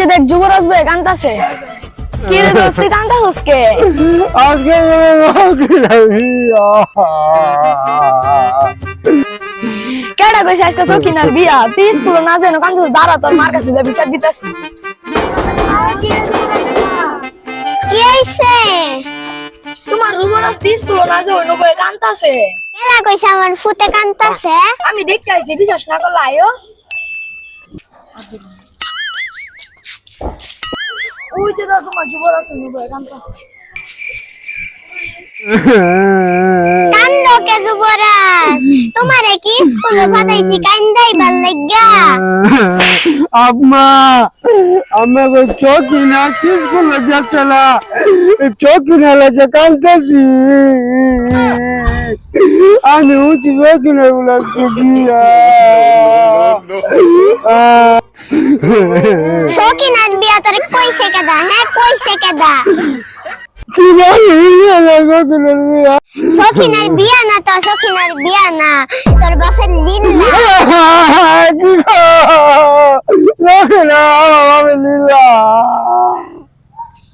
দেখ যুবরাজ ভাই কান্দাছে কি রে দোস্ত কান্দাছস কে আজকে কেডা কইছে আজকে সকিনার বিয়া তুই স্কুল না যেন কান্দু দাঁড়া তোর মার কাছে যা বিচার দিতাছি কি হইছে তোমার যুবরাজ তুই স্কুল না যে অন্য বই কান্দাছে কেডা কইছে আমার ফুটে কান্তাছে আমি দেখতে আইছি বিশ্বাস না করলে আয়ো ওই যে দাদা তোমার যুবরাজ অন্য বই কান্দাছে কান্দো কে যুবরাজ তোমারে কি স্কুলে পাঠাইছি কান্দাই ভাল লাগা আম্মা আমি চৌকি না স্কুল যাচ্ছিলা চৌকি না লাগে কাঁদতেছি আমি উঁচু চৌকি না লাগছি সকিনার বিয়া তোরে কইছে কেডা হ্যাঁ কইছে কেডা কি সকিনার বিয়া না তো সকিনার বিয়া না তোর বাপের লিল্লা লীলা